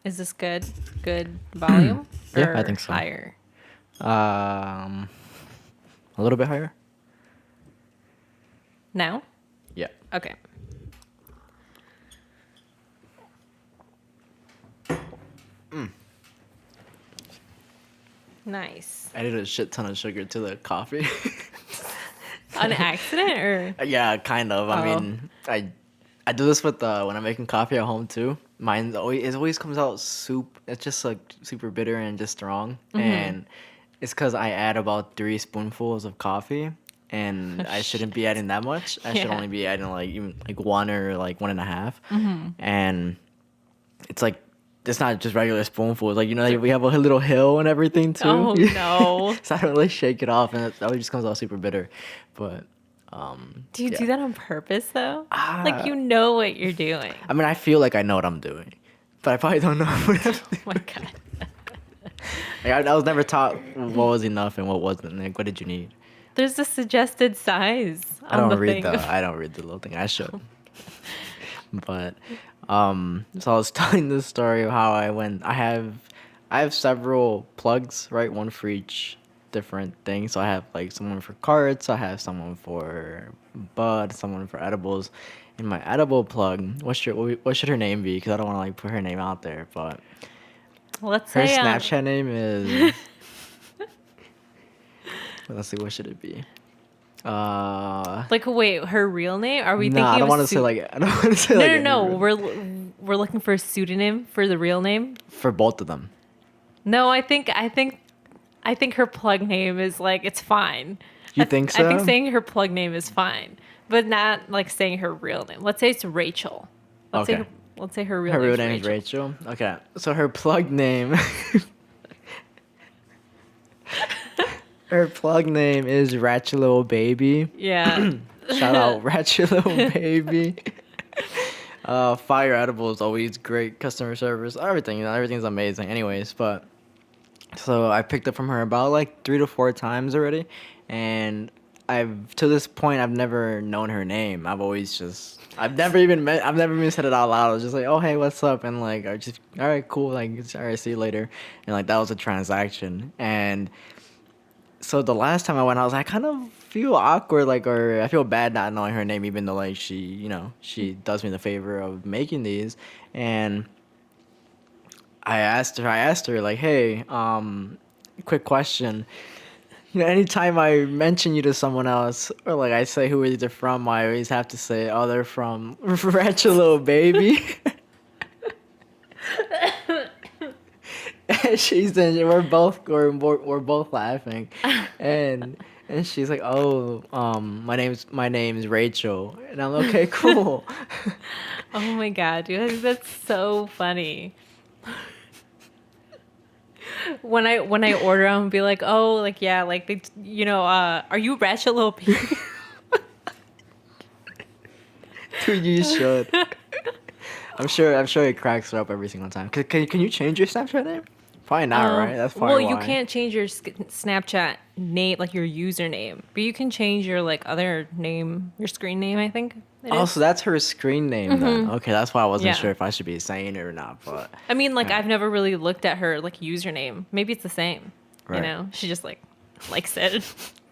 Is this good? Good volume? Yeah, I Or think so. higher? Um, a little bit higher. Now? Yeah. Okay. Nice. Added a shit ton of sugar to the coffee. On accident or? Yeah, kind of. I Oh. mean, I do this with when I'm making coffee at home too. It always comes out soup. It's just like super bitter and just strong, and it's because I add about 3 spoonfuls of coffee, and Oh, I shit. shouldn't be adding that much. I should Yeah. only be adding like even like one or like one and a half, and it's like it's not just regular spoonfuls. Like like, we have a little hill and everything too. Oh, no. So I don't really shake it off, and it always just comes out super bitter. But Do you yeah. do that on purpose, though? Like, Ah, you know what you're doing. I mean, I feel like I know what I'm doing, but I probably don't know what I'm Oh, my doing. God. Like, I was never taught what was enough and what wasn't. Like, what did you need? There's a suggested size I on don't the read thing. the little thing. I should. But so I was telling this story of how I have several plugs, right? One for each different thing. So I have like someone for cards, I have someone for bud, someone for edibles. And my edible plug, what should her name be? Because I don't want to like put her name out there, but Let's her say, Snapchat name is. Let's see, what should it be? like, wait, her real name? Are we Nah, I thinking don't of a want to say like I don't want to say No, like no, any no. real- We're looking for a pseudonym for the real name. for both of them. No, I think her plug name is like it's fine. You think I think so? saying her plug name is fine, but not like saying her real name. Let's say it's Rachel. Let's say Okay. let's say her real Her real name's name is Rachel. Rachel. Okay, so her plug name. Her plug name is Ratchet Little Baby. Yeah. Shout out Ratchet Little Baby. Fire Edible is always great customer service. Everything, everything's amazing. Anyways, but so I picked up from her about like 3 to 4 times already, and to this point I've never known her name. I've never even said it out loud. I was just like, oh hey, what's up, and like I just all right, cool, like all right, see you later, and like that was a transaction. And so the last time I went, I was like, I kind of feel awkward, like, or I feel bad not knowing her name, even though like she does me the favor of making these, and I asked her like, hey, quick question. Anytime I mention you to someone else, or like I say who they're from, I always have to say, oh, they're from Ratchet Little Baby. And we're both laughing, and she's like, oh, my name's Rachel, and I'm like, okay, cool. Oh my god, dude, that's so funny. When I order, I'm gonna be like, oh, like yeah, like they, are you Ratchet Little Baby? Dude, you should. I'm sure it cracks her up every single time. Can you change your Snapchat name? Probably not, right? That's Well, probably you why. can't change your Snapchat name, like your username, but you can change your like other name, your screen name. I think. Oh, so that's her screen name then. Okay, that's why I wasn't Yeah. sure if I should be saying it or not. But I mean, like Alright. I've never really looked at her like username. Maybe it's the same. Right. She just like likes it.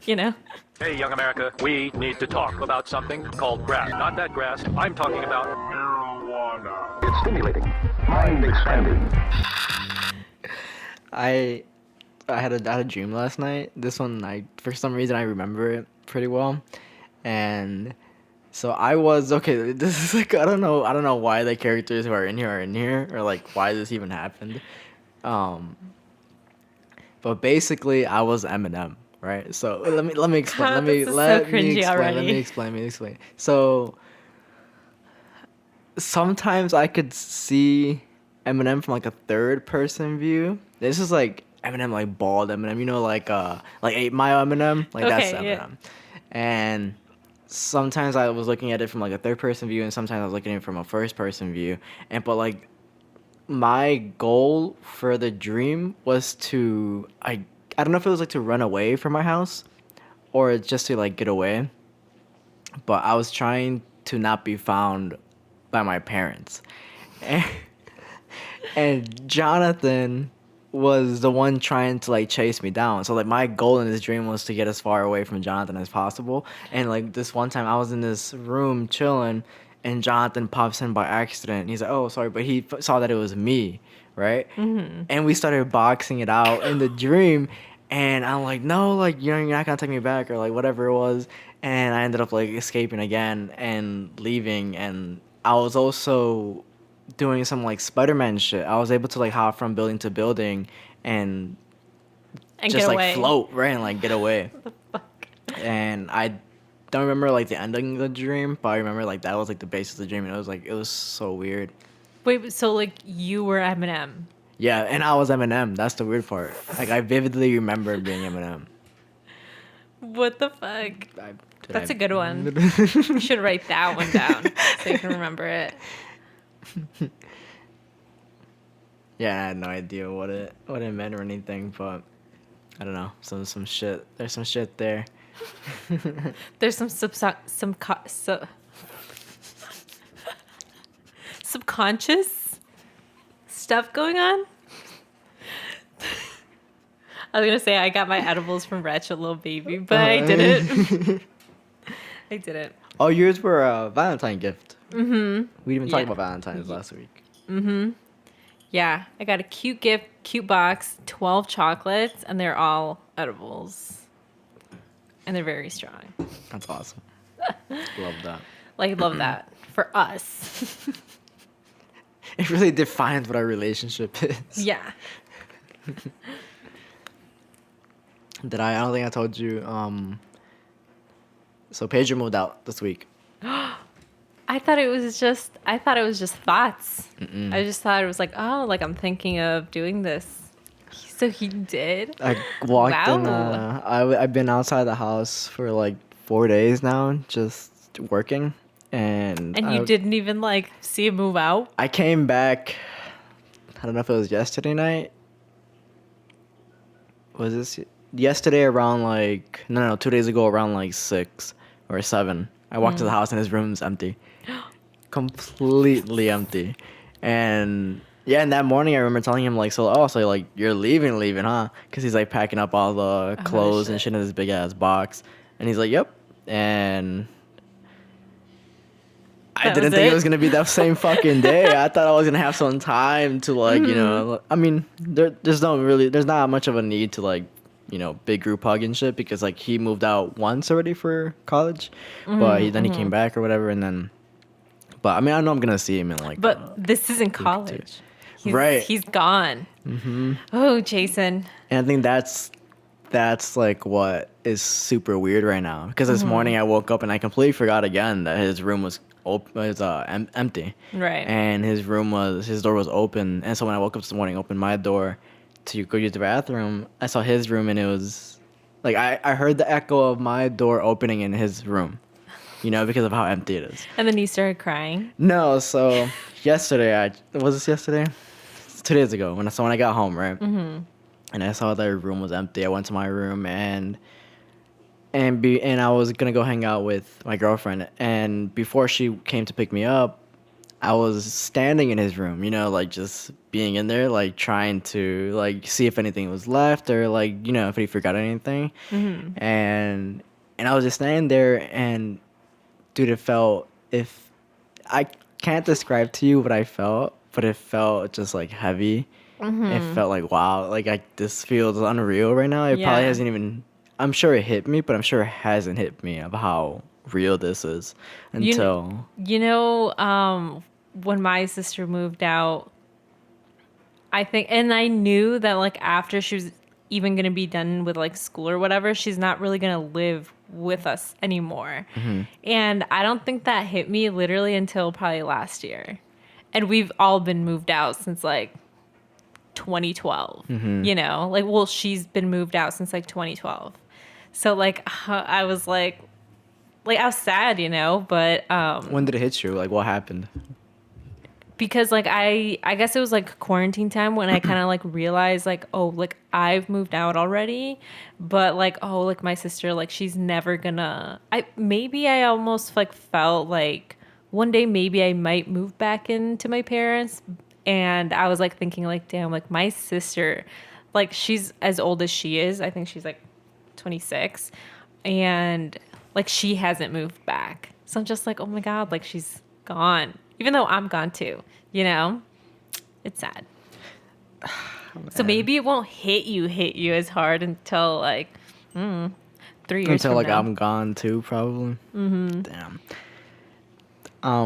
You know. Hey, young America, we need to talk about something called grass. Not that grass. I'm talking about marijuana. It's stimulating, mind expanding. I had a dream last night. This one, for some reason I remember it pretty well, and so I was okay. This is like I don't know why the characters who are in here, or like why this even happened. Um, but basically I was Eminem, right? So let me explain. Oh, Let me this is so let me cringy explain. Let already. me explain. Let me explain. So sometimes I could see Eminem from like a third person view. This is like Eminem, like bald Eminem, like 8 Mile Eminem, like that's Okay, yeah. Eminem. And sometimes I was looking at it from like a third person view, and sometimes I was looking at it from a first person view. But like my goal for the dream was to I don't know if it was like to run away from my house or just to like get away, but I was trying to not be found by my parents. And, And Jonathan was the one trying to like chase me down. So like my goal in this dream was to get as far away from Jonathan as possible. And like this one time I was in this room chilling and Jonathan pops in by accident. He's like, "Oh, sorry," but he saw that it was me, right? Mm-hmm. And we started boxing it out in the dream. And I'm like, "No, like you're not gonna take me back," or like whatever it was. And I ended up like escaping again and leaving. And I was also doing some like Spider-Man shit. I was able to like hop from building to building and just get like away. float, right, and like get away. And I don't remember like the ending of the dream, but I remember like that was like the basis of the dream, and it was so weird. Wait, so like you were Eminem. Yeah, and I was Eminem. That's the weird part. Like I vividly remember being Eminem. What the fuck? That's a good one. You should write that one down so you can remember it. Yeah, I had no idea what it meant or anything, but I don't know. Some shit. There's some shit there. There's some subconscious stuff going on. I was gonna say I got my edibles from Ratchet Little Baby, but I didn't. I didn't. Oh, yours were a Valentine gift. Mm-hmm. We didn't even talk about Valentine's last week. Mm-hmm. Yeah, I got a cute gift, cute box, 12 chocolates, and they're all edibles. And they're very strong. That's awesome. Love that. Like, love that. For us. It really defines what our relationship is. Yeah. I don't think I told you. So Pedro moved out this week. I thought it was just thoughts. Mm-mm. I just thought it was like, oh, like I'm thinking of doing this. So he did. I walked in. Wow. I've been outside the house for like 4 days now, just working, and you didn't even like see him move out. I came back. I don't know if it was yesterday night. Was this yesterday around like no 2 days ago around like 6 or 7? I walked to the house and his room's empty, completely empty, and. Yeah, and that morning I remember telling him like, so like you're leaving, huh? Because he's like packing up all the clothes and shit in this big ass box, and he's like, yep. And I didn't think it was gonna be that same fucking day. I thought I was gonna have some time to like, you know. I mean, there's not much of a need to like, you know, big group hug and shit because like he moved out once already for college, but then he came back or whatever, and then. But I mean, I know I'm gonna see him in like. But this isn't college. Right. He's gone. Mm-hmm. Oh, Jason. And I think that's like what is super weird right now. Because this morning I woke up and I completely forgot again that his room was empty. Right. And his door was open. And so when I woke up this morning, opened my door to go use the bathroom, I saw his room and it was like I heard the echo of my door opening in his room. You know, because of how empty it is. And then you started crying. No, so yesterday was this yesterday? 2 days ago when I got home, right? Mm-hmm. And I saw that her room was empty. I went to my room and I was gonna go hang out with my girlfriend. And before she came to pick me up, I was standing in his room, you know, like just being in there, like trying to like see if anything was left or like, you know, if he forgot anything. Mm-hmm. And I was just standing there and dude, if I can't describe to you what I felt, but it felt just like heavy. Mm-hmm. It felt like, wow, like this feels unreal right now. It probably hasn't even, I'm sure it hit me, but I'm sure it hasn't hit me of how real this is until. When my sister moved out, I think, and I knew that like after she was even going to be done with like school or whatever, she's not really going to live with us anymore. Mm-hmm. And I don't think that hit me literally until probably last year. And we've all been moved out since like 2012, you know, like, well, she's been moved out since like 2012. So like, I was like I was sad, you know, but, when did it hit you? Like what happened? Because like, I guess it was like quarantine time when I kind of like realized like, oh, like I've moved out already, but like, oh, like my sister, like she's never gonna, I almost like felt like one day maybe I might move back into my parents, And I was like thinking like, damn, like my sister, like she's as old as she is. I think she's like 26, and like she hasn't moved back. So I'm just like, oh my God, like she's gone, even though I'm gone too, you know? It's sad. So maybe it won't hit you as hard until like 3 years Until from like now. I'm gone too, probably. Damn.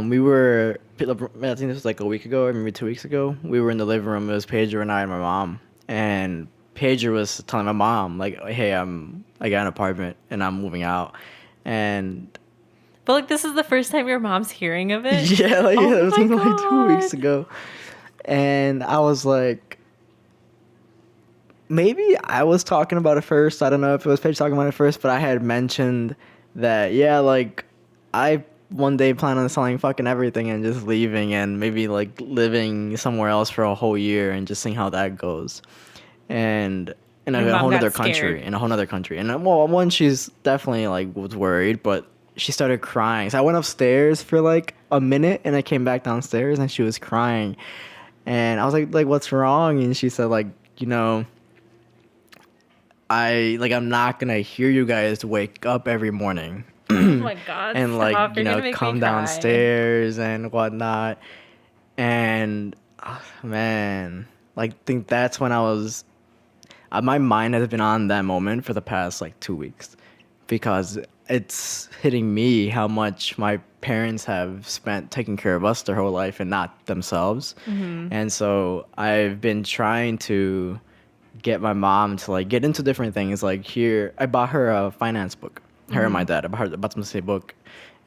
We were. I think this was like a week ago, or maybe 2 weeks ago. We were in the living room. It was Pager and I and my mom. And Pager was telling my mom like, "Hey, I got an apartment and I'm moving out." And But like this is the first time your mom's hearing of it. yeah, like Oh it was my like 2 weeks God. ago. And I was like, maybe I was talking about it first. I don't know if it was Paige talking about it first, but I had mentioned that, yeah, like, I one day plan on selling fucking everything and just leaving and maybe, like, living somewhere else for a whole year and just seeing how that goes. And in Your a mom whole got other scared. country. In a whole other country. And, well, one, she's definitely, like, was worried, but she started crying. So I went upstairs for, like, a minute, and I came back downstairs, and she was crying. And I was like, what's wrong? And she said, like, you know, I'm not gonna hear you guys wake up every morning Oh my God. and Stop. like, You're gonna make me come cry. downstairs and whatnot. And man, like, think that's when I was. My mind has been on that moment for the past like 2 weeks, because it's hitting me how much my parents have spent taking care of us their whole life and not themselves. And so I've been trying to get my mom to like get into different things. Like, here, I bought her a finance book. Her and my dad. I bought them a book,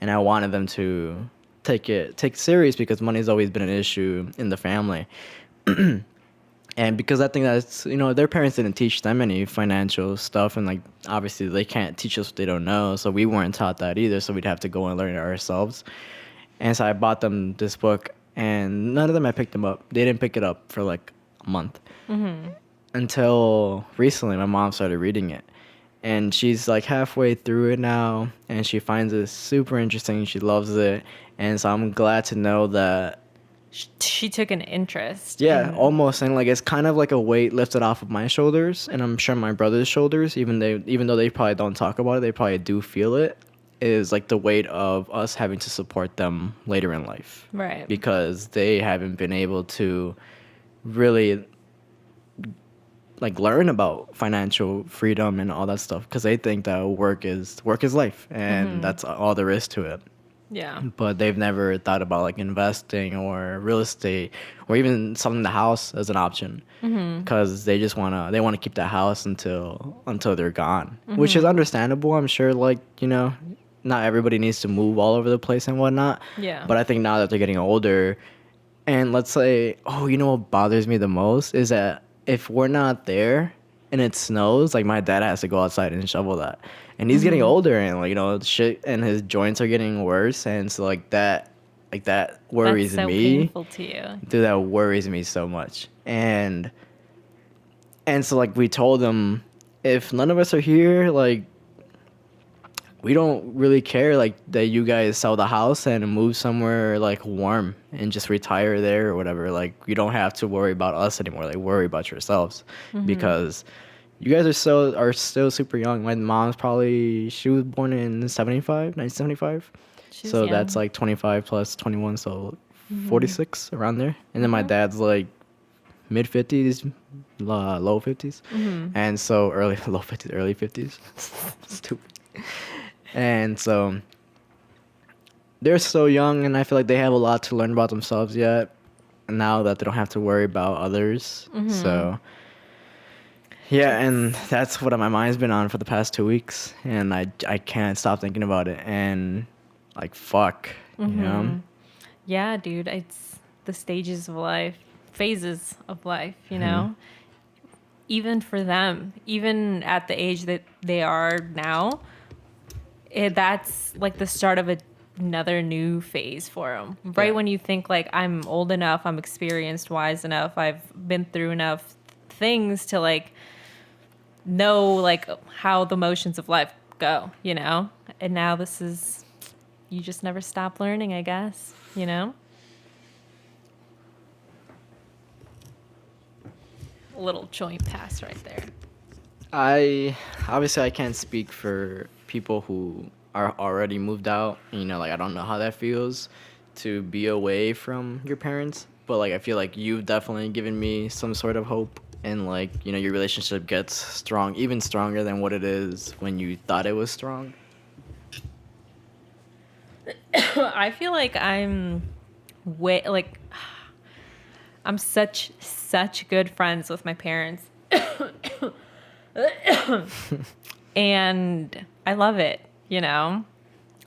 and I wanted them to take serious, because money's always been an issue in the family. And because I think that's, their parents didn't teach them any financial stuff, and like obviously they can't teach us what they don't know, so we weren't taught that either, so we'd have to go and learn it ourselves. And so I bought them this book, and none of them had picked them up. They didn't pick it up for like a month. Until recently, my mom started reading it. And she's like halfway through it now, and she finds it super interesting. She loves it. And so I'm glad to know that, She took an interest. yeah, in- almost. And like, it's kind of like a weight lifted off of my shoulders, and I'm sure my brother's shoulders, even though they probably don't talk about it, they probably do feel it, is like the weight of us having to support them later in life. Right. Because they haven't been able to really like learn about financial freedom and all that stuff, because they think that work is life, and that's all there is to it. Yeah. But they've never thought about like investing or real estate or even selling the house as an option, because they want to keep that house until they're gone, which is understandable. I'm sure, like, not everybody needs to move all over the place and whatnot. Yeah. But I think now that they're getting older, and let's say, what bothers me the most is that if we're not there and it snows, like, my dad has to go outside and shovel that. And he's getting older, and like, shit, and his joints are getting worse, and so that worries That's so me. painful to you. Dude, that worries me so much. And so, like, we told him, if none of us are here, like, we don't really care, like, that you guys sell the house and move somewhere like warm and just retire there or whatever. Like, you don't have to worry about us anymore. Like, worry about yourselves, because you guys are still super young. My mom's she was born in 1975. She's So young. that's like 25 plus 21, so 46 around there. And then my dad's like mid 50s, low 50s, and so low 50s, early 50s. Stupid. And so they're so young, and I feel like they have a lot to learn about themselves yet, now that they don't have to worry about others. So yeah, and that's what my mind's been on for the past 2 weeks, and I can't stop thinking about it, and like, fuck, you know? Yeah, dude. It's the stages of life, phases of life, you know? Even for them, even at the age that they are now, that's like the start of another new phase for them. Right. Yeah. When you think like, I'm old enough, I'm experienced, wise enough, I've been through enough things to like know like how the motions of life go, you know? And now you just never stop learning, I guess, you know? a little joint pass right there. I obviously I can't speak for people who are already moved out. You know, like I don't know how that feels to be away from your parents, but like I feel like you've definitely given me some sort of hope, and like you know your relationship gets strong, even stronger than what it is when you thought it was strong. I feel like I'm such good friends with my parents. And I love it, you know?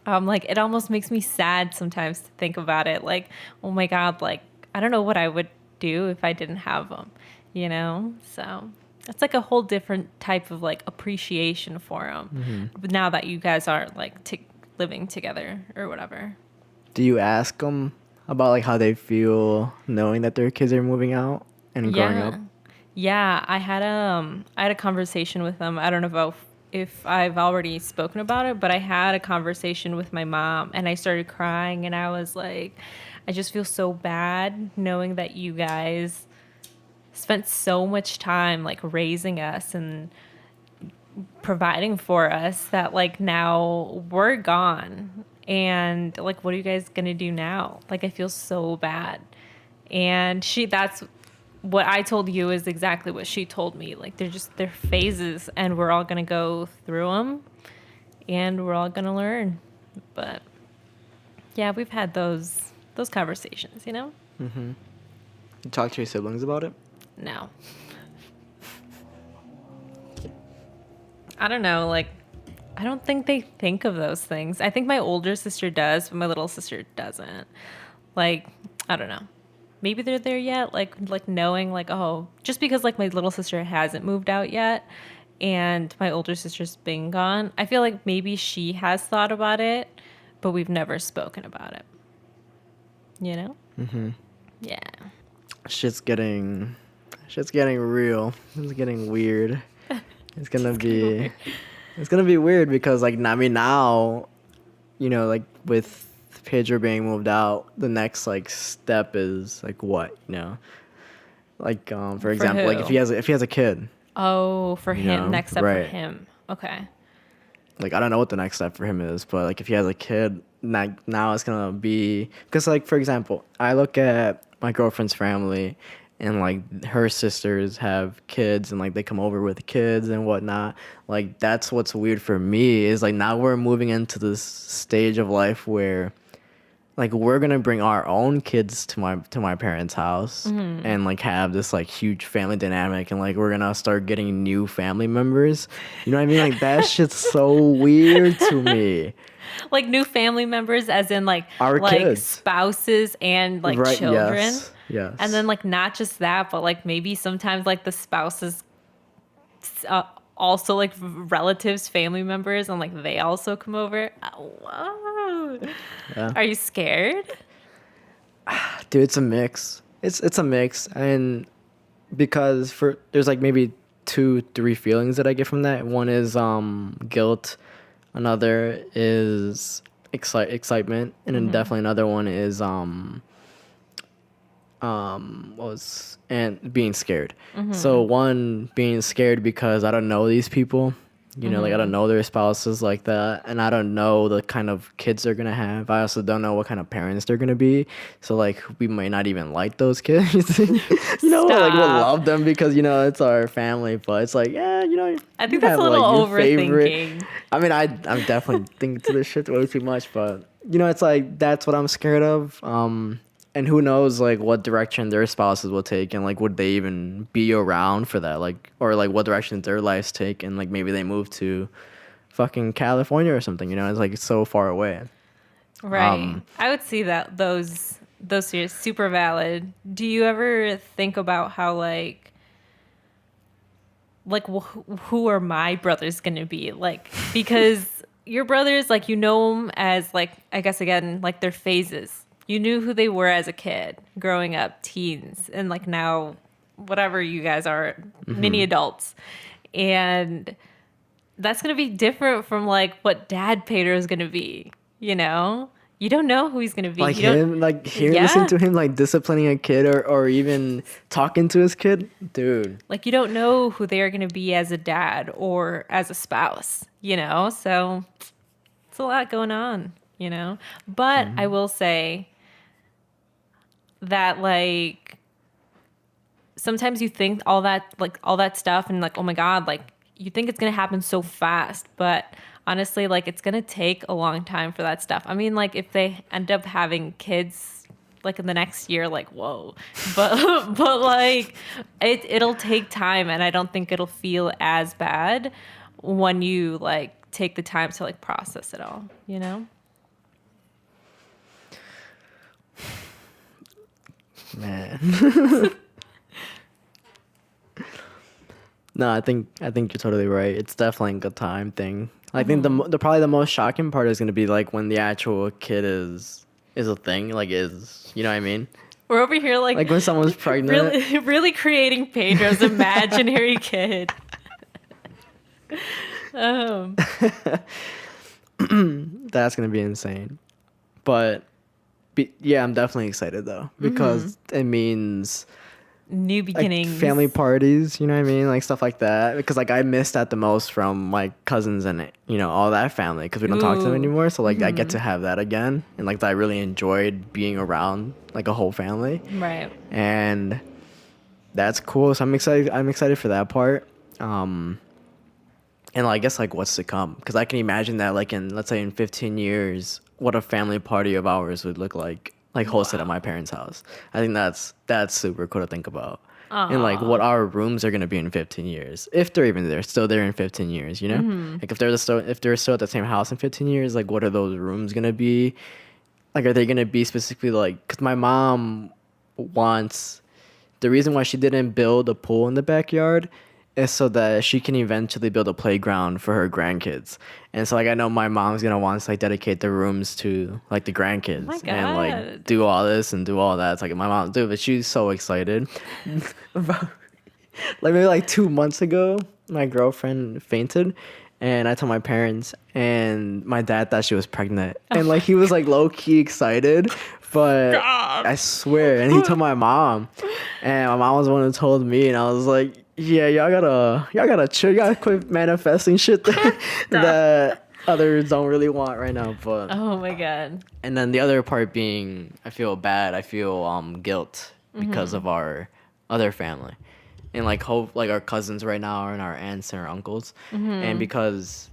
Like it almost makes me sad sometimes to think about it. Like, oh my God, like I don't know what I would do if I didn't have them, you know? So it's like a whole different type of like appreciation for them. But now that you guys are like living together or whatever. Do you ask them about like how they feel knowing that their kids are moving out and growing up? Yeah, I had a conversation with them. I don't know if I've already spoken about it, but I had a conversation with my mom and I started crying and I was like, I just feel so bad knowing that you guys spent so much time like raising us and providing for us that like now we're gone. And like what are you guys going to do now? Like I feel so bad. And that's what I told you is exactly what she told me. Like they're phases, and we're all gonna go through them, and we're all gonna learn. But yeah, we've had those conversations, you know. You talk to your siblings about it? No, I don't know. Like, I don't think they think of those things. I think my older sister does, but my little sister doesn't. Like, I don't know. Maybe they're there yet, like knowing like, oh, just because like my little sister hasn't moved out yet and my older sister's been gone, I feel like maybe she has thought about it, but we've never spoken about it. You know? Yeah. Shit's getting real. It's getting weird. It's gonna be weird because like I mean now, you know, like with Pedro being moved out, the next like step is like what, you know, like for example, like if he has a kid. Oh, for him, know, next step right. for him. Okay. Like I don't know what the next step for him is, but like if he has a kid, now it's gonna be because like for example, I look at my girlfriend's family, and like her sisters have kids, and like they come over with kids and whatnot. Like that's what's weird for me is like now we're moving into this stage of life where like we're gonna bring our own kids to my parents' house and like have this like huge family dynamic, and like we're gonna start getting new family members. You know what I mean? Like that shit's so weird to me. Like new family members, as in like Our kids. spouses and like Right, children. yes. And then like not just that, but like maybe sometimes like the spouses also like relatives, family members, and like they also come over. Oh, wow. Yeah. Are you scared? Dude, it's a mix. It's a mix, and because there's like maybe 2-3 feelings that I get from that. One is guilt, another is excitement, and then definitely another one is being scared. So one, being scared because I don't know these people. You know, like I don't know their spouses like that, and I don't know the kind of kids they're gonna have. I also don't know what kind of parents they're gonna be. So like we might not even like those kids. You know, like we'll love them because you know it's our family. But it's like, yeah, you know, I think that's a little overthinking. I mean, I'm definitely thinking to this shit way too much, but you know, it's like that's what I'm scared of. And who knows like what direction their spouses will take, and like would they even be around for that, like, or like what direction their lives take, and like maybe they move to fucking California or something, you know, it's like it's so far away. Right. I would see that those are super valid. Do you ever think about how like who are my brothers going to be? Like, because your brothers, like, you know them as like, I guess again, like their phases. You knew who they were as a kid, growing up, teens, and like now, whatever you guys are, mini adults. And that's going to be different from like what Dad Pedro is going to be, you know? You don't know who he's gonna be. Like You don't- him, like hearing, Yeah. listening to him like disciplining a kid or even talking to his kid, dude. Like, you don't know who they're going to be as a dad or as a spouse, you know? So it's a lot going on, you know? But I will say that, like, sometimes you think all that stuff and, like, oh my God, like, you think it's going to happen so fast. But honestly, like, it's going to take a long time for that stuff. I mean, like, if they end up having kids, like in the next year, like, whoa, but like it'll take time, and I don't think it'll feel as bad when you like take the time to like process it all, you know? Man. No, I think you're totally right. It's definitely a good time thing. I think the probably the most shocking part is gonna be like when the actual kid is a thing, like you know what I mean? We're over here Like when someone's pregnant. really creating Pedro's imaginary kid. That's gonna be insane. But yeah, I'm definitely excited though because it means New like beginnings. family parties, you know what I mean, like stuff like that. Because like I missed that the most from my cousins and all that family because we don't talk to them Ooh. anymore. So like I get to have that again, and like I really enjoyed being around like a whole family, Right. and that's cool. So I'm excited. I'm excited for that part. And I guess like what's to come, because I can imagine that like in let's say in 15 years, what a family party of ours would look like hosted at my parents' house. I think that's super cool to think about. And like what our rooms are gonna be in 15 years, if they're even there, still there in 15 years, you know? Like if they're still at the same house in 15 years, like what are those rooms gonna be? Like are they gonna be specifically like? Because my mom wants, the reason why she didn't build a pool in the backyard is so that she can eventually build a playground for her grandkids. And so like I know my mom's gonna want to like dedicate the rooms to like the grandkids my and like God. do all this and do all that. It's like my mom do, but she's so excited. Like maybe like 2 months ago, my girlfriend fainted, and I told my parents, and my dad thought she was pregnant, and like he was like low key excited, but I swear, and he told my mom, and my mom was the one who told me, and I was like, yeah, y'all gotta chill, you gotta quit manifesting shit that others don't really want right now. But Oh my God. and then the other part being, I feel bad, I feel guilt because of our other family, and like hope like our cousins right now and our aunts and our uncles, and because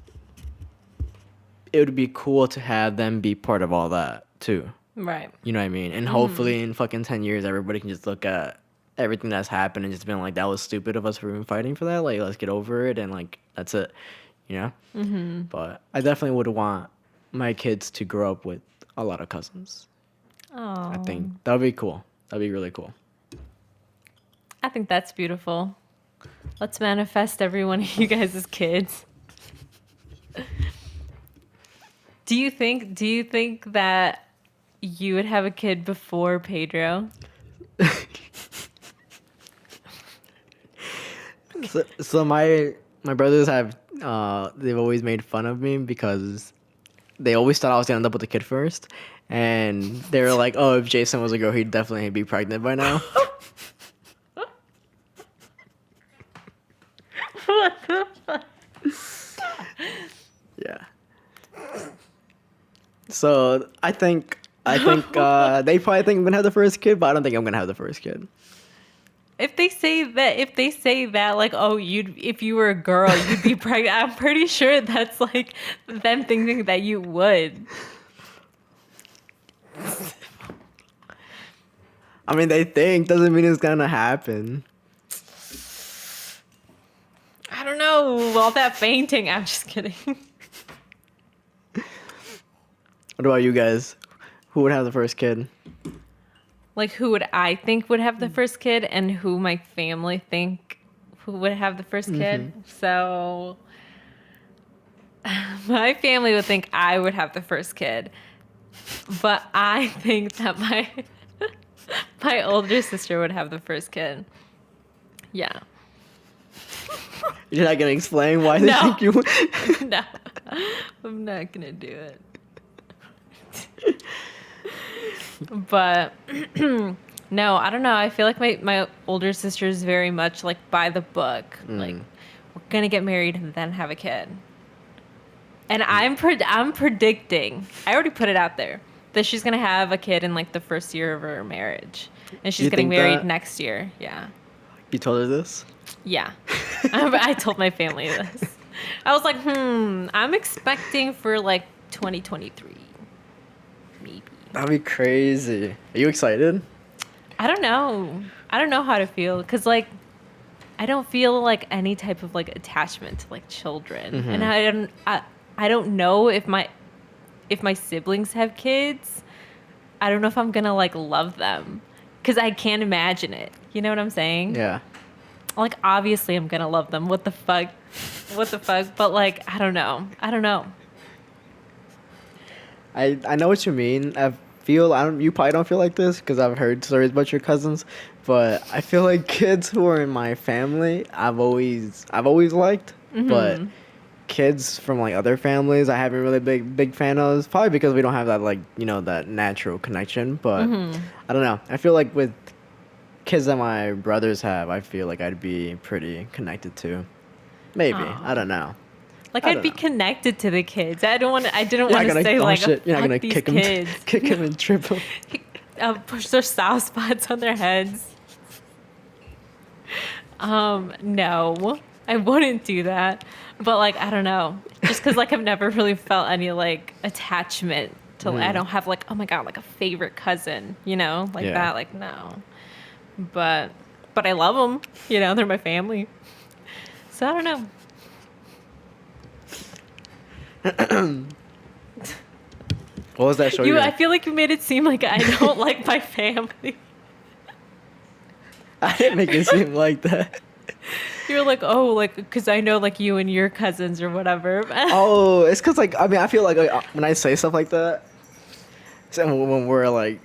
it would be cool to have them be part of all that too. Right. You know what I mean? And hopefully in fucking 10 years, everybody can just look at everything that's happened and just been like, that was stupid of us for even fighting for that. Like, let's get over it. And like, that's it, you know? But I definitely would want my kids to grow up with a lot of cousins. Oh, I think that would be cool. That'd be really cool. I think that's beautiful. Let's manifest every one of you guys as kids. Do you think that you would have a kid before Pedro? So my brothers have they've always made fun of me because they always thought I was gonna end up with a kid first, and they were like, "Oh, if Jason was a girl, he'd definitely be pregnant by now." What the fuck? Yeah. So I think they probably think I'm gonna have the first kid, but I don't think I'm gonna have the first kid. If they say that, like, oh, if you were a girl, you'd be pregnant, I'm pretty sure that's like them thinking that you would. I mean, they think, doesn't mean it's gonna happen. I don't know. All that fainting. I'm just kidding. What about you guys? Who would have the first kid? Like, who would I think would have the first kid, and who my family think who would have the first kid? So my family would think I would have the first kid, but I think that my older sister would have the first kid. Yeah. You're not gonna explain why they No. think you. No, I'm not gonna do it. But no, I don't know. I feel like my older sister is very much like by the book. Like we're gonna get married and then have a kid. And I'm predicting. I already put it out there that she's gonna have a kid in like the first year of her marriage, and she's You getting think married that? next year. Yeah, You told her this? yeah. I told my family this. I was like, I'm expecting for like 2023, maybe. That'd be crazy. Are you excited? I don't know. I don't know how to feel because like I don't feel like any type of like attachment to like children, and I don't know if my siblings have kids. I don't know if I'm gonna like love them because I can't imagine it. You know what I'm saying? Yeah. Like obviously I'm gonna love them. What the fuck? What the fuck? But like I don't know. I don't know. I know what you mean. You probably don't feel like this because I've heard stories about your cousins, but I feel like kids who are in my family, I've always liked, but kids from like other families, I haven't really big fan of. Probably because we don't have that like that natural connection. But I don't know. I feel like with kids that my brothers have, I feel like I'd be pretty connected to. Maybe I don't know. Like I I'd don't be know. connected to the kids. I didn't want to You're not say gonna, like shit, you're not fuck gonna these kick kids. kick him and trip him. Push their soft spots on their heads. No, I wouldn't do that. But like, I don't know. Just because like I've never really felt any like attachment to. I don't have like, oh my god, like a favorite cousin. Like Yeah. that. Like no. But I love them. They're my family. So I don't know. What was that show? I feel like you made it seem like I don't like my family. I didn't make it seem like that. You're like, oh, like, because I know, like, you and your cousins or whatever. Oh, it's because, like, I mean, I feel like when I say stuff like that, so when we're like,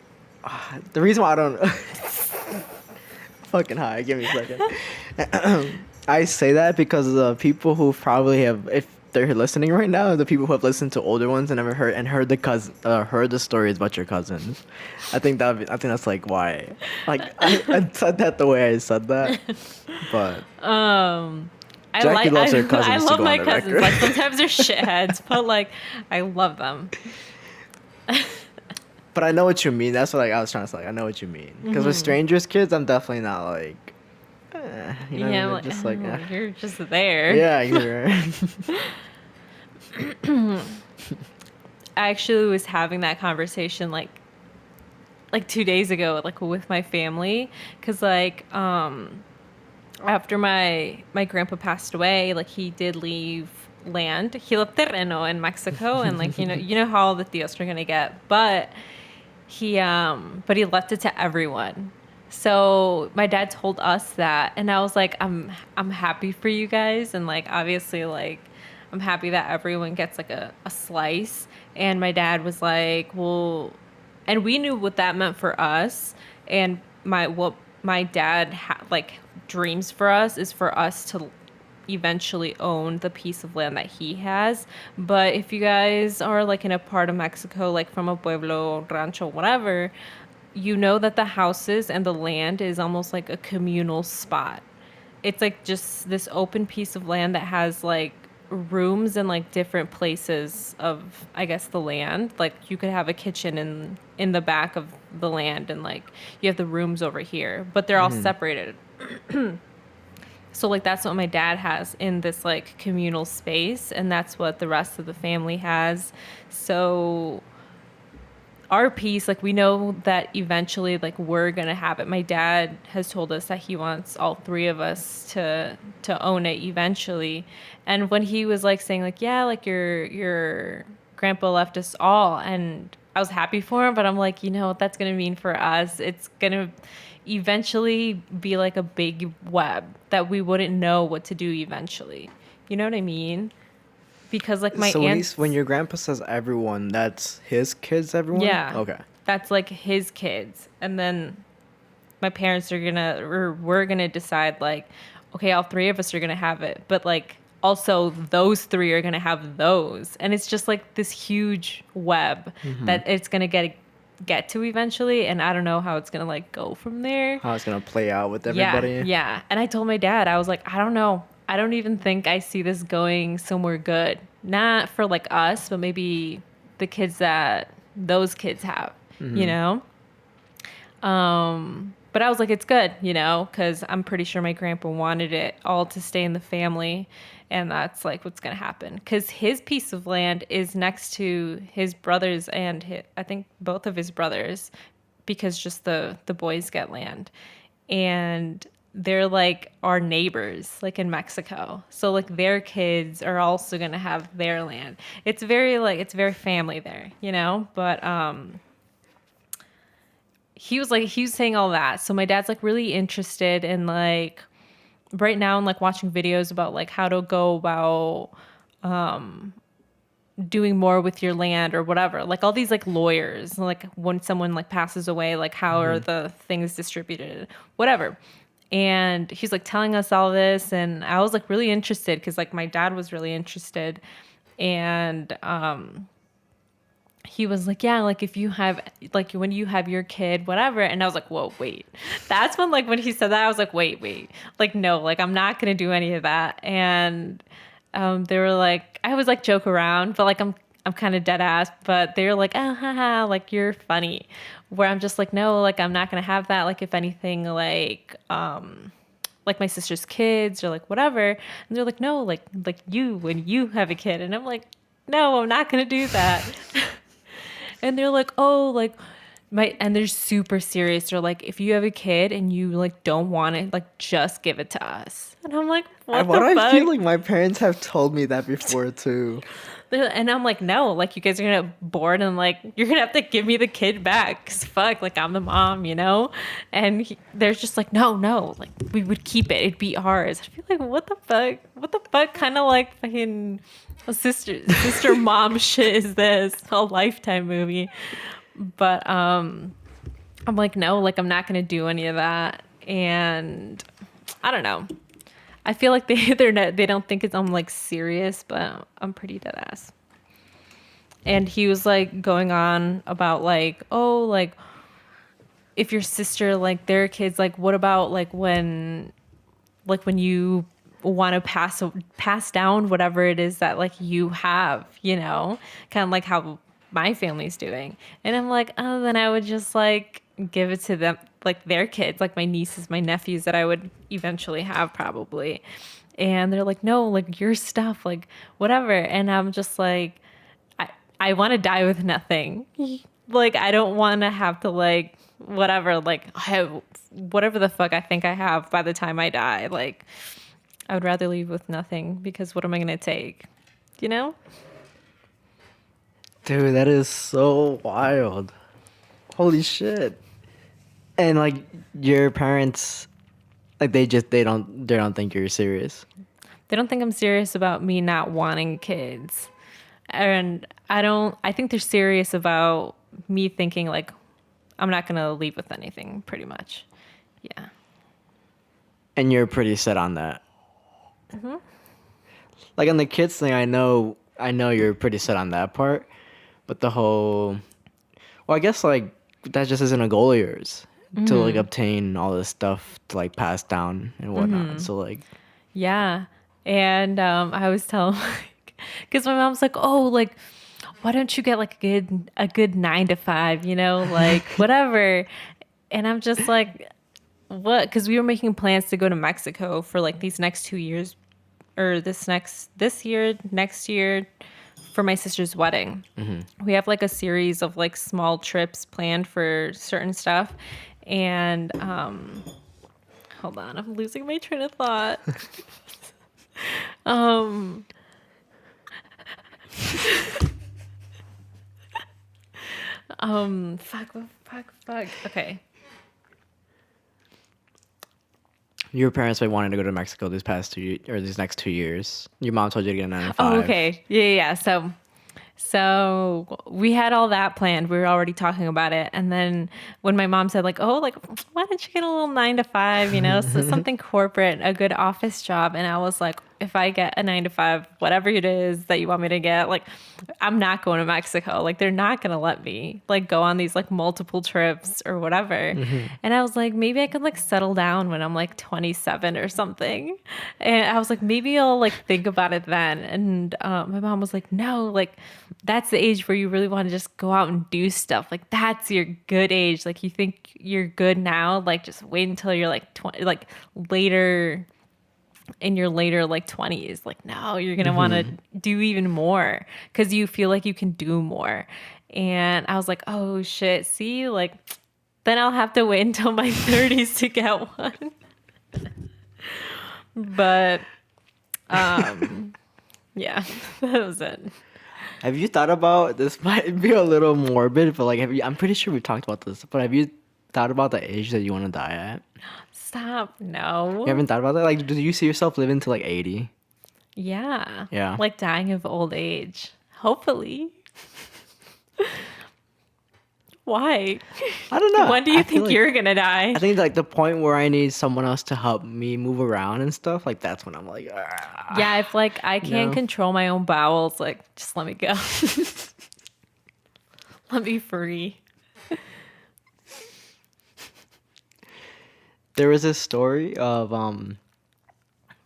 the reason why I don't. Fucking high, give me a second. I say that because the people who probably have, if they're listening right now, the people who have listened to older ones and never heard the stories about your cousins. I think that's like why. Like I said that the way I said that, but Jackie loves her cousins. I to love go my on the cousins. record. Like sometimes they're shitheads, but like I love them. But I know what you mean. That's what I was trying to say. Like, I know what you mean. Because with strangers' kids, I'm definitely not like. Yeah, like, just like you're just there. yeah, you're. I actually was having that conversation like 2 days ago, like with my family, because like after my grandpa passed away, like he did leave land. He left terreno in Mexico, and like you know how all the tios are gonna get, but he left it to everyone. So my dad told us that, and I was like, I'm happy for you guys, and like obviously like I'm happy that everyone gets like a slice. And my dad was like, well, and we knew what that meant for us, and what my dad like dreams for us is for us to eventually own the piece of land that he has. But if you guys are like in a part of Mexico, like from a pueblo, rancho, whatever, you know that the houses and the land is almost like a communal spot. It's like just this open piece of land that has like rooms in like different places of, I guess, the land. Like you could have a kitchen in the back of the land, and like you have the rooms over here, but they're all separated. So like that's what my dad has in this like communal space, and that's what the rest of the family has. So our piece, like we know that eventually like we're gonna have it. My dad has told us that he wants all three of us to own it eventually. And when he was like saying like, yeah, like your grandpa left us all, and I was happy for him, but I'm like, what that's gonna mean for us? It's gonna eventually be like a big web that we wouldn't know what to do eventually. You know what I mean? Because like my aunt, when your grandpa says everyone, that's his kids, everyone? yeah, Okay. that's like his kids, and then my parents we're gonna decide like, okay, all three of us are gonna have it, but like also those three are gonna have those, and it's just like this huge web that it's gonna get get to eventually, and I don't know how it's gonna like go from there. How it's gonna play out with everybody. Yeah. And I told my dad, I was like, I don't know. I don't even think I see this going somewhere good. Not for like us, but maybe the kids that those kids have, you know? But I was like, it's good, you know, because I'm pretty sure my grandpa wanted it all to stay in the family. And that's like what's going to happen. Because his piece of land is next to his brothers and I think both of his brothers, because just the boys get land. And they're like our neighbors, like in Mexico. So like their kids are also going to have their land. It's very family there, you know? But he was saying all that. So my dad's like really interested in like right now and like watching videos about like how to go about doing more with your land or whatever. Like all these like lawyers, like when someone like passes away, like how are the things distributed, whatever. And he's like telling us all this, and I was like really interested because like my dad was really interested, and he was like, yeah, like if you have like when you have your kid, whatever. And I was like, whoa, wait. That's when he said that, I was like, wait, like no, like I'm not gonna do any of that. And they were like, I was like joke around, but like I'm kind of dead ass, but they're like, oh, haha, like you're funny. Where I'm just like, no, like I'm not gonna have that. Like if anything, like my sister's kids or like whatever. And they're like, no, like you when you have a kid. And I'm like, no, I'm not gonna do that. And they're like, oh, like and they're super serious. They're like, if you have a kid and you like don't want it, like just give it to us. And I'm like, what the fuck? I feel like my parents have told me that before too. And I'm like, no, like you guys are gonna get bored and like you're gonna have to give me the kid back, cause fuck, like I'm the mom, you know. And they're just like, no, like we would keep it, it'd be ours. I feel like what the fuck, kind of like fucking a sister mom shit is this, a Lifetime movie. But I'm like, no, like I'm not gonna do any of that. And I don't know. I feel like they don't think I'm like serious, but I'm pretty dead ass. And he was like going on about like, oh, like if your sister, like their kids, like what about like when you want to pass down whatever it is that like you have, you know, kind of like how my family's doing. And I'm like, oh, then I would just like give it to them, like their kids, like my nieces, my nephews that I would eventually have probably. And they're like, no, like your stuff, like whatever. And I'm just like, I want to die with nothing. Like, I don't want to have to like, whatever, like have whatever the fuck I think I have by the time I die. Like, I would rather leave with nothing because what am I going to take? You know? Dude, that is so wild. Holy shit. And like your parents, like they don't think you're serious. They don't think I'm serious about me not wanting kids. And I think they're serious about me thinking like I'm not going to leave with anything pretty much. Yeah. And you're pretty set on that. Mm-hmm. Like on the kids thing, I know you're pretty set on that part, but the whole, well, I guess like that just isn't a goal of yours. To like obtain all this stuff to like pass down and whatnot. So like, yeah. And I was telling, because my mom's like, oh, like, why don't you get like a good 9 to 5, you know, like whatever. And I'm just like, what? Because we were making plans to go to Mexico for like these next 2 years, or this year, next year, for my sister's wedding. We have like a series of like small trips planned for certain stuff. And hold on, I'm losing my train of thought. Fuck. Okay. your parents may wanted to go to Mexico these next 2 years. Your mom told you to get a 9 to 5. Oh, okay. Yeah. So we had all that planned. We were already talking about it. And then when my mom said like, oh, like, why don't you get a little 9 to 5, you know, so something corporate, a good office job. And I was like, if I get a 9 to 5, whatever it is that you want me to get, like, I'm not going to Mexico. Like, they're not going to let me like go on these like multiple trips or whatever. And I was like, maybe I could like settle down when I'm like 27 or something. And I was like, maybe I'll like think about it then. And my mom was like, no, like that's the age where you really want to just go out and do stuff. Like that's your good age. Like you think you're good now, like just wait until you're like 20, like later in your later like 20s. Like no, you're gonna want to do even more because you feel like you can do more. And I was like, oh shit, see, like then I'll have to wait until my 30s to get one. But yeah, that was it. Have you thought about this? Might be a little morbid, but like, I'm pretty sure we've talked about this. But have you thought about the age that you want to die at? Stop. No. You haven't thought about that? Like, do you see yourself living to like 80? Yeah. Yeah. Like dying of old age. Hopefully. Why? I don't know. When do you I feel think like- you're gonna die? I think like the point where I need someone else to help me move around and stuff, like that's when I'm like, ah. Yeah, if like I can't No. control my own bowels, like just let me go. Let me free. There was this story of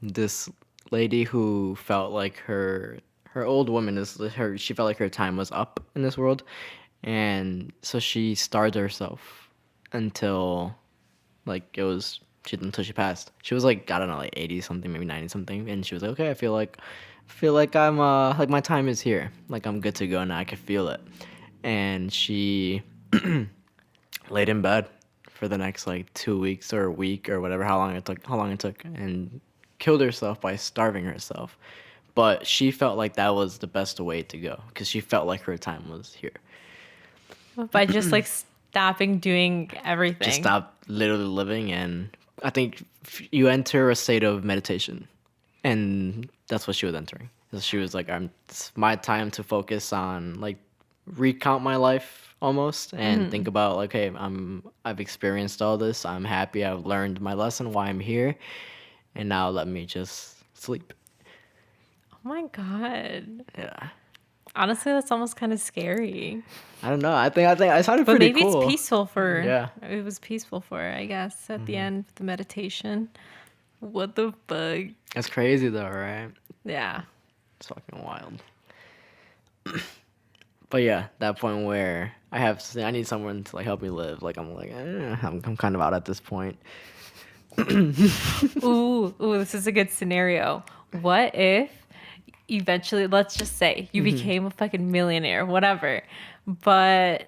this lady who felt like her old woman she felt like her time was up in this world, and so she starved herself until until she passed. She was like, I don't know, like 80 something, maybe 90 something, and she was like, okay, I feel like I'm like my time is here, like I'm good to go now, I can feel it. And she laid in bed for the next like 2 weeks or a week or whatever, how long it took, and killed herself by starving herself. But she felt like that was the best way to go because she felt like her time was here. By just like stopping doing everything. Just stop literally living, and I think you enter a state of meditation, and that's what she was entering. So she was like, it's my time to focus on like recount my life almost and think about like, hey, I've experienced all this, I'm happy, I've learned my lesson, why I'm here, and now let me just sleep. Oh my God. Yeah, Honestly, that's almost kind of scary. I don't know, I think I sounded But pretty maybe cool. it's peaceful for Yeah. It was peaceful for her, I guess, at the end of the meditation. What the fuck? That's crazy though, right? Yeah. It's fucking wild. But yeah, that point where I need someone to like help me live. Like I'm like, I'm kind of out at this point. Ooh, this is a good scenario. What if eventually, let's just say you became a fucking millionaire, whatever, but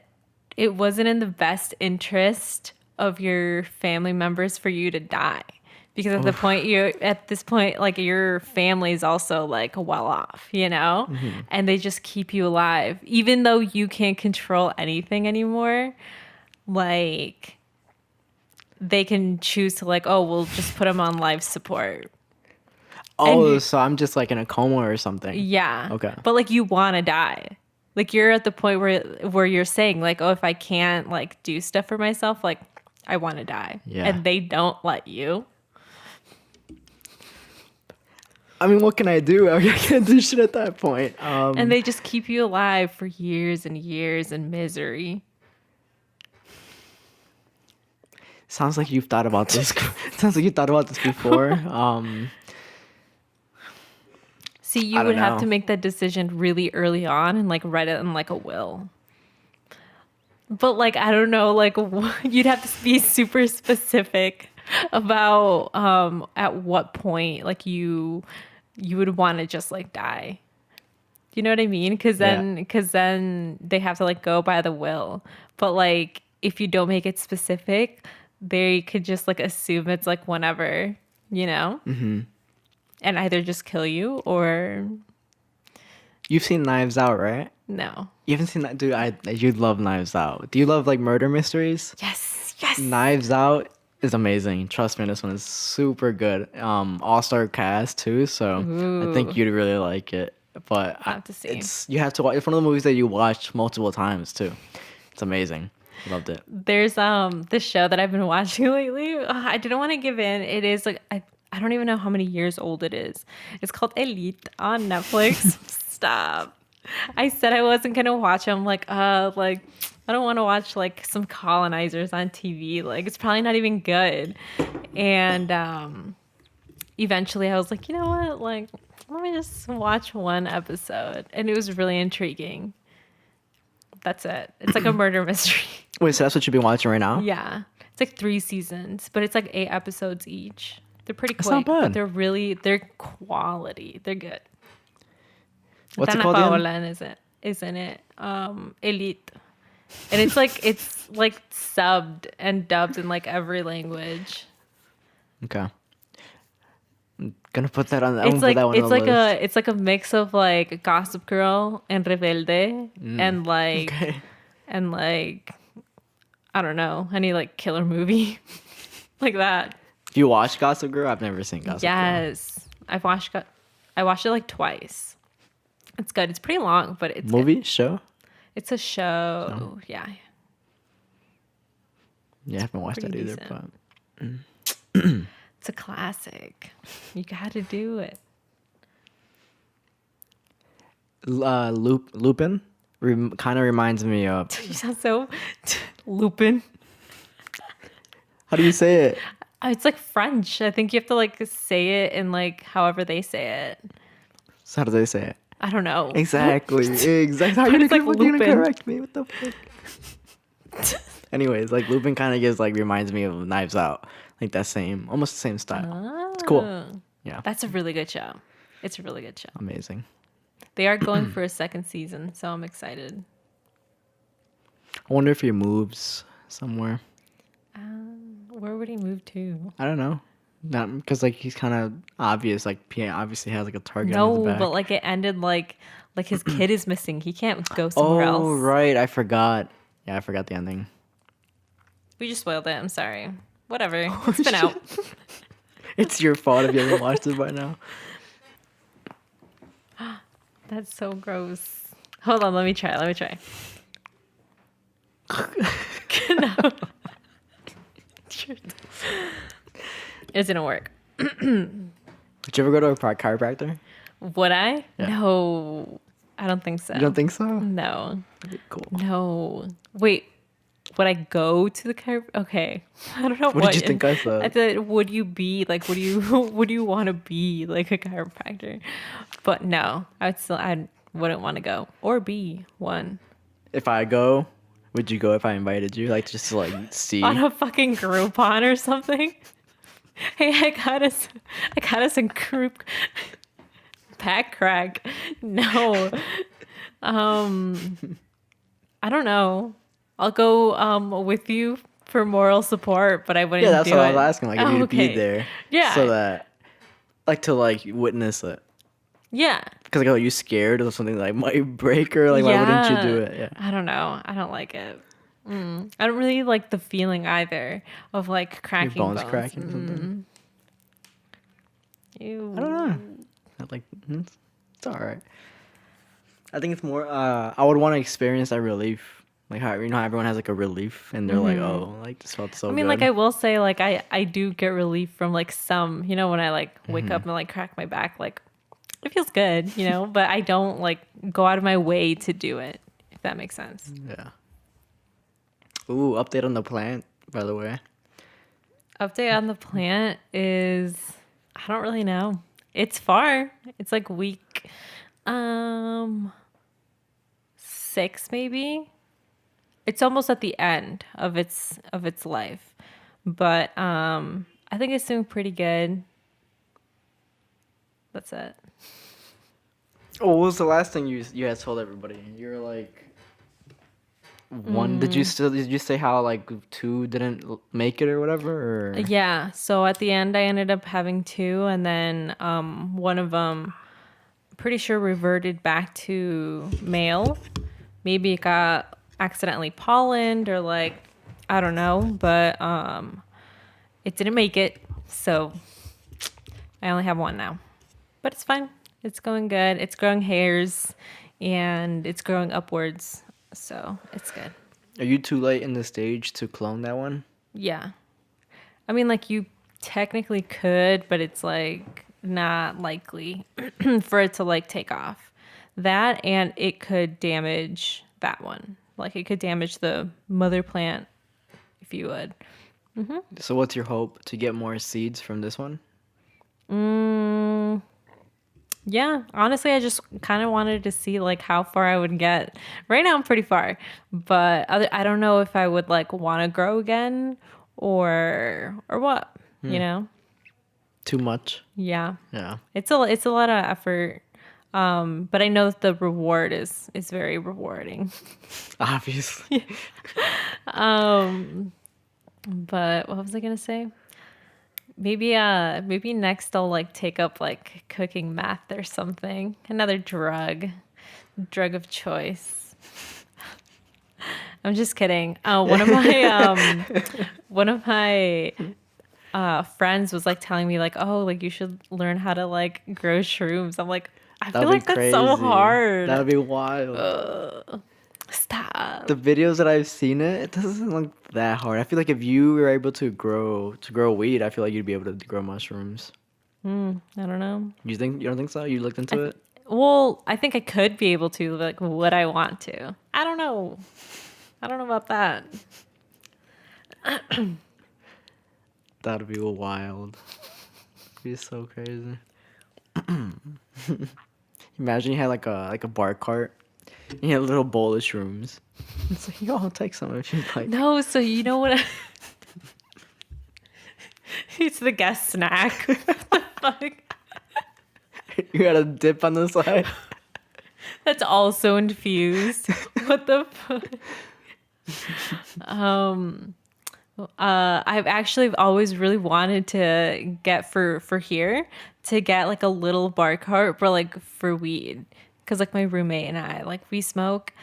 it wasn't in the best interest of your family members for you to die? Because at this point, like your family's also like well off, you know, and they just keep you alive, even though you can't control anything anymore. Like they can choose to like, oh, we'll just put them on life support. Oh, And- so I'm just like in a coma or something. Yeah. Okay. But like you want to die. Like you're at the point where you're saying like, oh, if I can't like do stuff for myself, like I want to die. Yeah. And they don't let you. I mean, what can I do? I can't do shit at that point. And they just keep you alive for years and years in misery. Sounds like you've thought about this. Sounds like you thought about this before. See, you I would don't have know. to make that decision really early on and like write it in like a will. But like, I don't know, like you'd have to be super specific about at what point like you would want to just like die. You know what I mean? Because then they have to like go by the will. But like if you don't make it specific, they could just like assume it's like whenever, you know? Mm-hmm. And either just kill you or You've seen Knives Out, right? no. You haven't seen that, dude. You love Knives Out. Do you love like murder mysteries? Yes, yes. Knives Out is amazing. Trust me, this one is super good. All-star cast too, so I think Ooh. you'd really like it. But I'll have to see. you have to watch. It's one of the movies that you watch multiple times too. It's amazing. Loved it. There's this show that I've been watching lately. I didn't want to give in. It is like I don't even know how many years old it is. It's called Elite on Netflix. Stop. I said I wasn't gonna watch it. I'm like, I don't want to watch like some colonizers on TV. Like it's probably not even good. And eventually I was like, you know what? Like, let me just watch one episode. And it was really intriguing. That's it. It's like a murder mystery. Wait, so that's what you've been watching right now? Yeah. It's like 3 seasons, but it's like 8 episodes each. They're pretty quick, not bad. but they're quality. They're good. What's it Dana called again? Paola is in it. Elite. And it's like subbed and dubbed in like every language. Okay. I'm gonna put that on. It's like list. it's like a mix of like Gossip Girl and Rebelde and like Okay. and like I don't know, any like killer movie like that. You watch Gossip Girl? I've never seen Gossip Girl. Yes, I watched it like twice. It's good. It's pretty long, but it's Movie? good. Show? It's a show. Yeah. Yeah, I haven't watched that Pretty either, decent. but It's a classic. You got to do it. Lupin kind of reminds me of. You sound so Lupin. How do you say it? It's like French. I think you have to like say it in like however they say it. So how do they say it? I don't know. Exactly. Exactly. How But you it's like gonna Lupin. correct me? What the fuck? Anyways, like Lupin kind of gives like reminds me of Knives Out, like that same, almost the same style. It's cool. Oh. Yeah, That's a really good show. It's a really good show. amazing. They are going for a second season, so I'm excited. I wonder if he moves somewhere. Where would he move to? I don't know. Not because like he's kind of obvious. Like P obviously has like a target on his No, back. but like it ended like his kid is missing. He can't go somewhere else. Oh right, I forgot. Yeah, I forgot the ending. We just spoiled it. I'm sorry. Whatever. It's been out. It's your fault if you haven't watched it by now. That's so gross. Hold on, let me try. No. It didn't work. Did you ever go to a chiropractor? Would I? Yeah. No. I don't think so. You don't think so? No. Cool. No. Wait. Would I go to the Okay. I don't know What did you think I said? I said, would you be like, would you want to be like a chiropractor? But no, I wouldn't want to go or be one. If I go, would you go if I invited you? Like just to like see? On a fucking Groupon or something. Hey, I got us a group pack crack. No. I don't know. I'll go with you for moral support, but I wouldn't Yeah, that's do what I it. was asking. Like, if you'd okay. be there, Yeah. so that, like, to like witness it. Yeah. Because like, are you scared of something that like might break or like, why wouldn't you do it? Yeah. I don't know. I don't like it. I don't really like the feeling either of like cracking Your bones bones. cracking or something. Ew. I don't know. I like it's all right. I think it's more. I would want to experience that relief. Like how how everyone has like a relief and they're like, oh, like this felt so I mean, good. like I will say, like I do get relief from like some, when I like wake Mm-hmm. up and like crack my back, like it feels good, but I don't like go out of my way to do it, if that makes sense. Yeah. Ooh, update on the plant, by the way. Update on the plant is, I don't really know. It's far. It's like week 6 maybe. It's almost at the end of its life. But I think it's doing pretty good. That's it. Oh, what was the last thing you had told everybody? You were like one. Did you say how like 2 didn't make it or whatever? Or? Yeah. So at the end, I ended up having 2, and then one of them, pretty sure, reverted back to male. Maybe it got accidentally pollened or like I don't know, but it didn't make it. So I only have 1 now, but it's fine. It's going good. It's growing hairs and it's growing upwards, so it's good. Are you too late in the stage to clone that one? Yeah. I mean, like, you technically could, but it's like not likely for it to like take off. That, and it could damage that one. Like it could damage the mother plant, if you would. So what's your hope to get more seeds from this one? Yeah, honestly, I just kind of wanted to see like how far I would get. Right now, I'm pretty far, but I don't know if I would like want to grow again or what. You know? Too much? Yeah, Yeah. it's a lot of effort. But I know that the reward is very rewarding. Obviously. But what was I gonna say? Maybe next I'll like take up like cooking math or something. Another drug of choice. I'm just kidding. One of my friends was like telling me like, oh, like you should learn how to like grow shrooms. I'm like, I feel like that's so hard. That'd be wild. Stop. The videos that I've seen, it doesn't look that hard. I feel like if you were able to grow weed, I feel like you'd be able to grow mushrooms. I don't know. You don't think so? You looked into it? Well, I think I could be able to, like, would I want to? I don't know. I don't know about that. That'd be wild. It'd be so crazy. Imagine you had like a bar cart. And you had a little bowl of shrooms. It's like, yo, I'll take some if you'd like. No, so you know what? It's the guest snack. What the fuck? You got a dip on the side. That's also infused. What the fuck? I've actually always really wanted to get for here to get like a little bar cart, but like for weed, because like my roommate and I like we smoke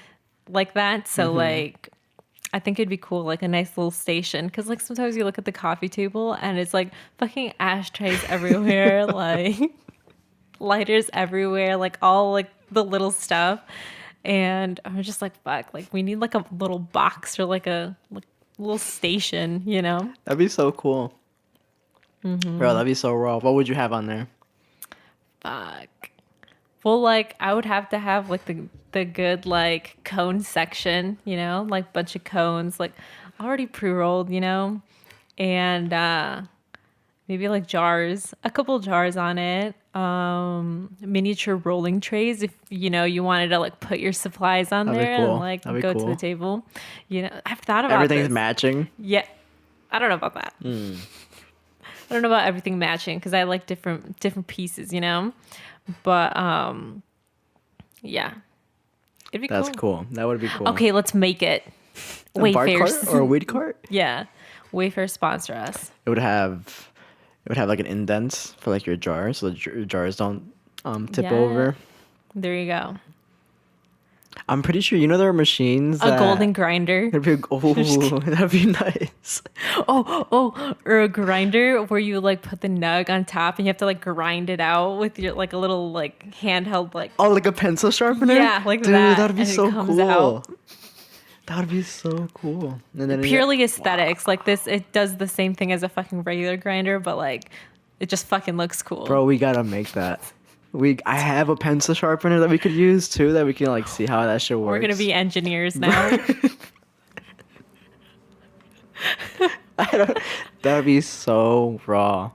like that, so like I think it'd be cool, like a nice little station, because like sometimes you look at the coffee table and it's like fucking ashtrays everywhere, like lighters everywhere, like all like the little stuff, and I'm just like fuck, like we need like a little box or like a little station, you know? That'd be so cool. Bro, that'd be so raw. What would you have on there? Fuck. Well, like I would have to have like the good like cone section, you know, like bunch of cones, like already pre-rolled, you know, and maybe like jars, a couple jars on it, miniature rolling trays if you know you wanted to like put your supplies on That'd be there cool. and like That'd be go to cool. the table. You know, I've thought about Everything's this. matching. Yeah, I don't know about that. I don't know about everything matching because I like different pieces, you know. But yeah, it'd be That's cool. That would be cool. Okay, let's make it. A bar Wayfair. cart or a weed cart? Yeah, Wayfair sponsor us. It would have like an indents for like your jars, so your jars don't tip Yeah. over. There you go. I'm pretty sure there are machines. A golden grinder. That'd be, that'd be nice. Or a grinder where you like put the nug on top and you have to like grind it out with your like a little like handheld like. Oh, like a pencil sharpener? Yeah, like Dude, that. that'd be and it so comes cool. out. That would be so cool. And then Purely aesthetics. Like this, it does the same thing as a fucking regular grinder, but like it just fucking looks cool. Bro, we gotta make that. I have a pencil sharpener that we could use too, that we can like see how that shit works. We're gonna be engineers now. That'd be so raw.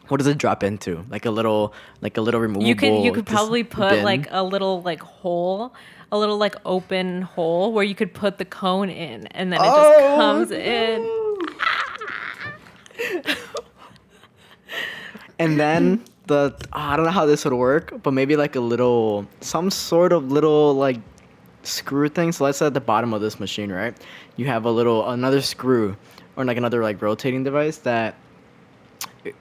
What does it drop into? Like a little removable. You could probably put bin? like a little like hole, a little like open hole where you could put the cone in, and then it just comes in. And then I don't know how this would work, but maybe like some sort of little like screw thing. So let's say at the bottom of this machine, right? You have another screw or like another like rotating device that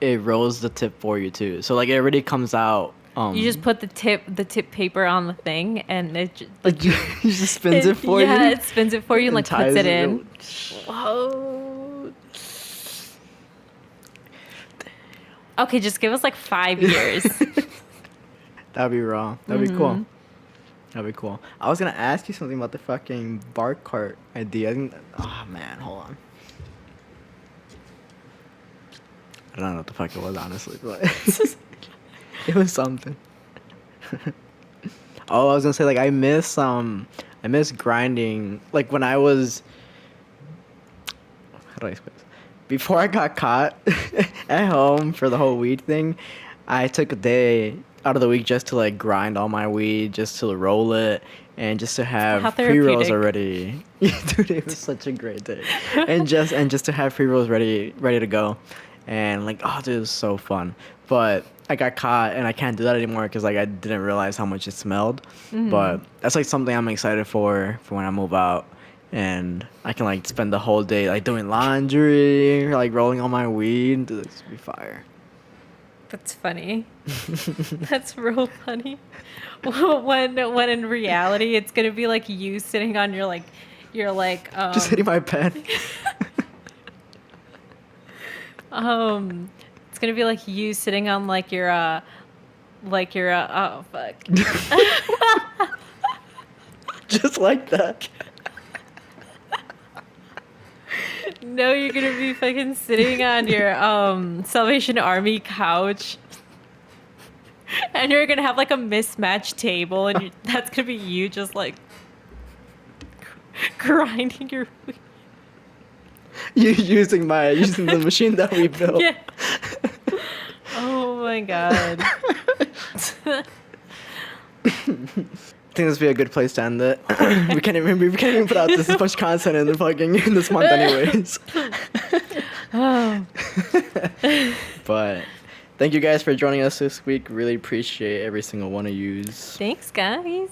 it rolls the tip for you too. So like it already comes out. You just put the tip paper on the thing, and it Like it just spins it for you. Yeah, it spins it for you and like ties puts it in. Whoa. Okay, just give us like 5 years. That'd be raw. That'd be cool. That'd be cool. I was gonna ask you something about the fucking bar cart idea. Oh man, hold on. I I don't know what the fuck it was, honestly, but it was something. Oh, I was gonna say, like, I miss grinding. Like, when I was, how do I explain this? Before I got caught at home for the whole weed thing, I took a day out of the week just to, like, grind all my weed, just to roll it, and just to How have pre-rolls therapeutic. already. Dude, it was such a great day. And just to have pre-rolls ready to go. And, like, oh, dude, it was so fun. But I got caught, and I can't do that anymore because, like, I didn't realize how much it smelled. But that's, like, something I'm excited for when I move out. And I can, like, spend the whole day, like, doing laundry, like, rolling all my weed. Dude, this would be fire. That's funny. That's real funny. When in reality, it's gonna be like you sitting on your Just hitting my pen. It's gonna be like you sitting on your oh fuck. Just like that. No, you're gonna be fucking sitting on your Salvation Army couch. And you're gonna have like a mismatched table, and that's gonna be you just like grinding your weed. You using the machine that we built. Yeah. Oh my god. I think this would be a good place to end it. we can't even put out this much content in this month anyways. Oh. But thank you guys for joining us this week. Really appreciate every single one of yous. Thanks, guys.